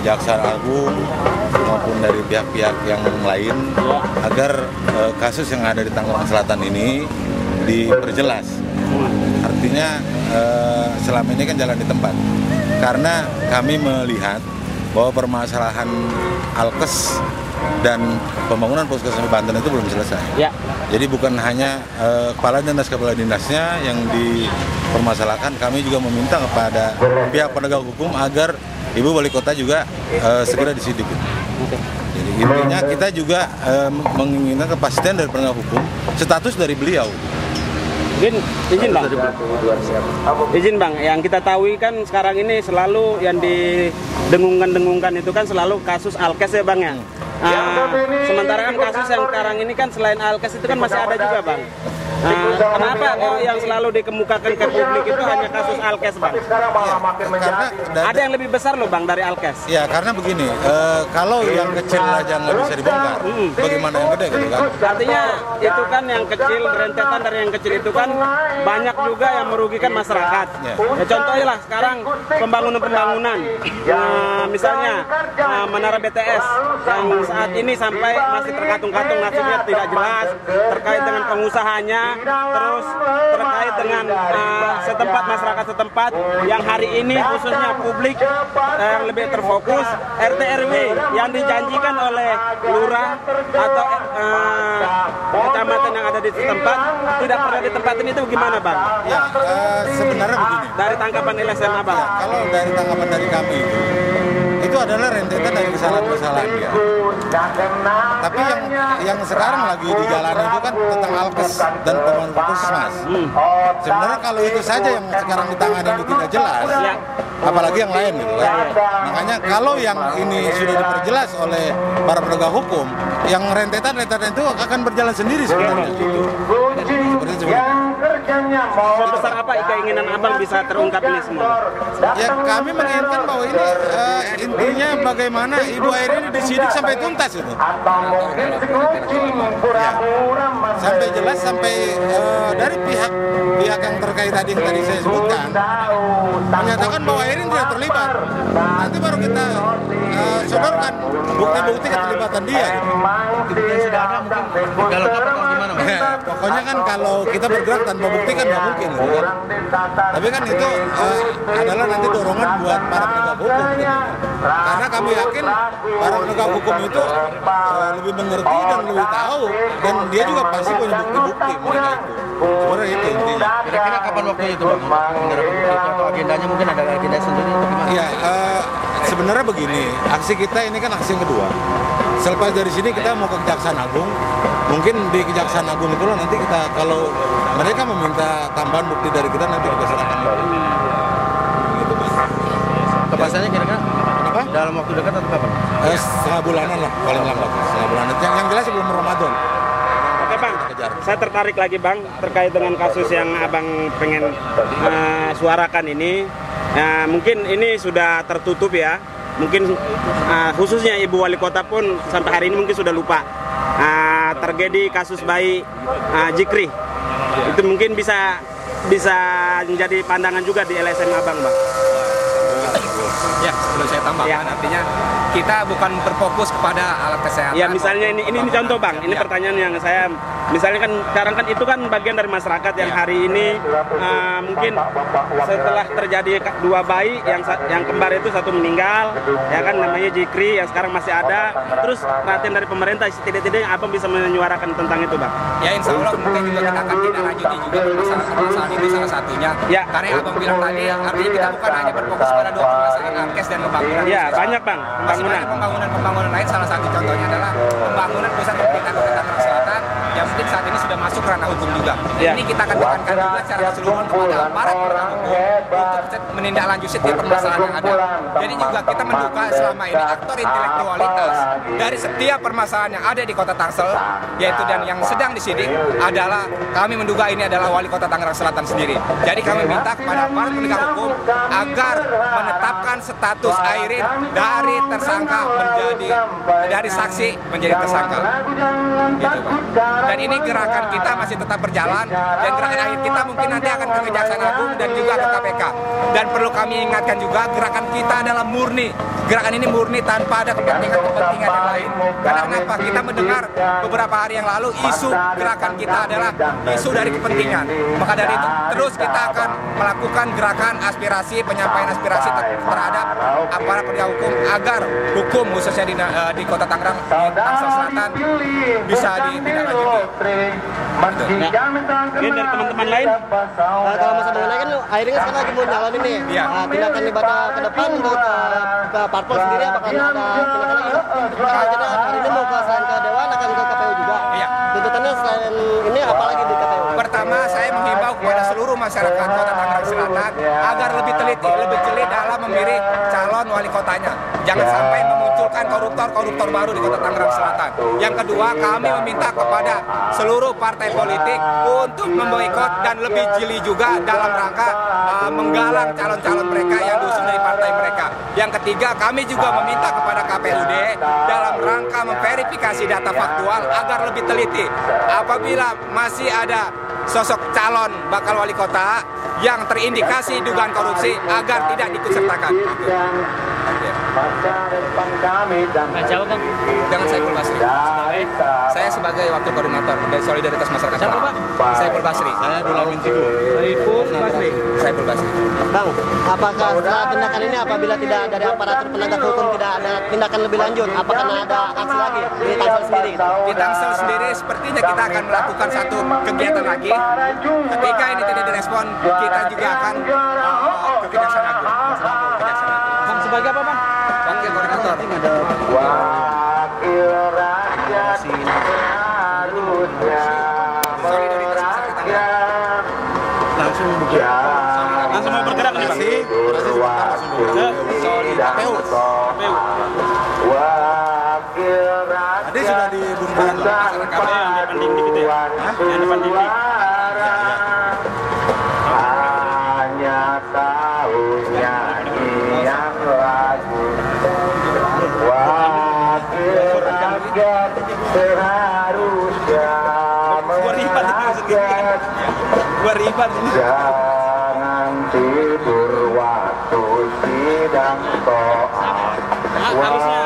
Jaksa Agung maupun dari pihak-pihak yang lain agar kasus yang ada di Tangerang Selatan ini diperjelas. Artinya selama ini kan jalan di tempat. Karena kami melihat bahwa permasalahan Alkes dan pembangunan Puskesmas Banten itu belum selesai. Ya. Jadi bukan hanya kepala dinasnya yang dipermasalahkan, kami juga meminta kepada pihak penegak hukum agar Ibu Wali Kota juga segera disidik. Jadi intinya kita juga menginginkan kepastian dari penegak hukum status dari beliau. Izin bang, yang kita tahu kan sekarang ini selalu yang didengung-dengungkan itu kan selalu kasus Alkes ya bang ya. Sementara kan kasus yang sekarang ini kan selain Alkes itu kan masih ada juga bang. Kenapa yang selalu dikemukakan ke publik itu hanya kasus Alkes bang? Karena ada yang lebih besar loh bang dari Alkes. Ya karena begini, kalau yang kecil aja nggak bisa dibongkar, bagaimana yang gede gitu kan? Artinya itu kan yang kecil, rentetan dari yang kecil itu kan banyak juga yang merugikan masyarakat. Ya contohnya lah sekarang pembangunan, misalnya Menara BTS yang saat ini sampai masih terkatung-katung nasibnya tidak jelas terkait dengan pengusahanya. Terus terkait dengan setempat masyarakat setempat yang hari ini khususnya publik yang lebih terfokus RT RW yang dijanjikan oleh lurah atau kecamatan yang ada di setempat tidak pernah ditempatin, itu gimana bang? Ya sebenarnya begini. Dari tangkapan LSM abang. Ya, kalau dari tangkapan dari kami itu adalah rentetan dari kesalahan-kesalahan dia. Tapi yang sekarang lagi di jalan itu kan tentang Alkes dan pembangunan Puskesmas. Sebenarnya kalau itu saja yang sekarang ditangani ini tidak jelas, apalagi yang lain gitu kan. Makanya kalau yang ini sudah diperjelas oleh para penegak hukum, yang rentetan itu akan berjalan sendiri sebenarnya. Seperti itu. Sebesar apa keinginan abang bisa terungkap ini semua? Ya kami menginginkan bahwa ini intinya bagaimana Ibu Air ini disidik sampai tuntas itu. Ya, sampai jelas, sampai dari pihak yang terkait tadi yang tadi saya sebutkan menyatakan bahwa Airin tidak terlibat. Nanti baru kita sodorkan bukti-bukti keterlibatan dia. Yang sudah ada mungkin digalakkan atau gimana? Pokoknya kan kalau kita bergerak tanpa bukti kan nggak mungkin gitu kan. Tapi kan itu adalah nanti dorongan buat para penegak hukum gitu. Karena kami yakin para penegak hukum itu lebih mengerti dan lebih tahu, dan dia juga pasti punya bukti-bukti mereka itu. Sebenarnya itu intinya. Kira-kira kapan waktunya itu bang? Atau agendanya mungkin ada agenda sendiri atau gimana? Ya sebenarnya begini, aksi kita ini kan aksi yang kedua. Selepas dari sini kita mau ke Kejaksaan Agung. Mungkin di Kejaksaan Agung itulah nanti kita, kalau mereka meminta tambahan bukti dari kita, nanti kita serahkan. Gitu bang. Kepastiannya kira-kira? Apa? Dalam waktu dekat atau kapan? Setengah bulanan lah, paling lambat. Setengah bulanan. Yang jelas sebelum Ramadan. Oke bang, saya tertarik lagi bang terkait dengan kasus yang abang pengen suarakan ini. Mungkin ini sudah tertutup ya. Mungkin khususnya Ibu Wali Kota pun sampai hari ini mungkin sudah lupa. Tragedi kasus bayi Jikri itu mungkin bisa menjadi pandangan juga di LSM abang bang. Ya, sebelum saya tambahkan, artinya kita bukan berfokus kepada alat kesehatan. Ya, misalnya ini contoh bang, ini pertanyaan yang saya, misalnya kan sekarang kan itu kan bagian dari masyarakat yang hari ini mungkin setelah terjadi dua bayi yang kembar itu satu meninggal, ya kan namanya Jikri yang sekarang masih ada, terus perhatian dari pemerintah tidak-tidak abang bisa menyuarakan tentang itu bang. Ya insya Allah mungkin juga kita akan tindak lanjuti juga masalah ini salah satunya. Ya. Karena yang abang bilang tadi, artinya kita bukan hanya berfokus pada dua permasalahan Alkes dan pembangunan. Ya banyak bang, pembangunan lain, salah satu contohnya adalah pembangunan pusat pemerintahan Kota Tangerang Selatan yang mungkin saat ini sudah masuk ranah hukum juga. Ini kita akan tekankan juga secara keseluruhan kepada aparat penegak hukum untuk menindaklanjuti setiap permasalahan yang ada. Jadi juga kita menduga selama ini aktor intelektualitas dari setiap permasalahan yang ada di Kota Tangsel, yaitu dan yang sedang disidik adalah, kami menduga ini adalah Wali Kota Tangerang Selatan sendiri. Jadi kami minta kepada aparat penegak hukum agar menetapkan menetapkan status Airin dari tersangka dari saksi menjadi tersangka. Gitu, Pak. Dan ini gerakan kita masih tetap berjalan, dan gerakan akhir kita mungkin nanti akan ke Kejaksaan Agung dan juga ke KPK. Dan perlu kami ingatkan juga, gerakan kita adalah murni. Gerakan ini murni tanpa ada kepentingan yang lain. Karena kenapa? Kita mendengar beberapa hari yang lalu isu gerakan kita adalah isu dari kepentingan. Maka dari itu terus kita akan melakukan gerakan aspirasi, penyampaian aspirasi terhadap aparat penegak hukum agar hukum khususnya di Kota Tangerang, di Tangsel Selatan bisa ditindaklanjuti. Mungkin dari teman-teman lain. Kalau masa mengenai kan akhirnya sekarang lagi mau nyalon ini. Iya. Tindakan Ibadah ke depan untuk ke parpol sendiri apakah ada tindakan lagi? Jadi hari ini mau selain ke Dewan akan ke KPU juga. Iya. Tuntutannya selain ini apalagi di KPU? Pertama, saya menghimbau kepada seluruh masyarakat Kota Tangerang Selatan agar lebih teliti, lebih jeli dalam memilih calon wali kotanya. Jangan sampai memunculkan koruptor baru di Kota Tangerang Selatan. Yang kedua, kami meminta kepada seluruh partai politik untuk memboikot dan lebih jeli juga dalam rangka menggalang calon-calon mereka yang diusung dari partai mereka. Yang ketiga, kami juga meminta kepada KPUD dalam rangka memverifikasi data faktual agar lebih teliti. Apabila masih ada sosok calon bakal wali kota yang terindikasi dugaan korupsi agar tidak diikutsertakan. Jawab Bang. Dengan Saiful Basri. Saya sebagai wakil koordinator dari Solidaritas Masyarakat. Siapa, Pak? Saiful Basri. Saya Dulamin Tigo. Saiful Basri. Bang, apakah setelah tindakan ini apabila tidak dari aparatur penegak hukum tidak ada tindakan lebih lanjut, apakah ada aksi lagi di Tangsel sendiri? Di Tangsel sendiri sepertinya kita akan melakukan satu kegiatan lagi. Ketika ini tidak direspon, kita juga akan ke Kejaksaan Agung. Bang, sebagai apa, Bang? Wakil koordinator. Solidaritas Masyarakat Tangerang. Langsung Langsung mau bergerak nih, Bang. KPU. Tadi sudah dibungkus. KPU yang di depan dinding gitu ya? Yang depan dinding. Hanya tahu nyanyian lagu wakil rakyat seharusnya mengingatkan jangan tidur waktu sidang soal. Harusnya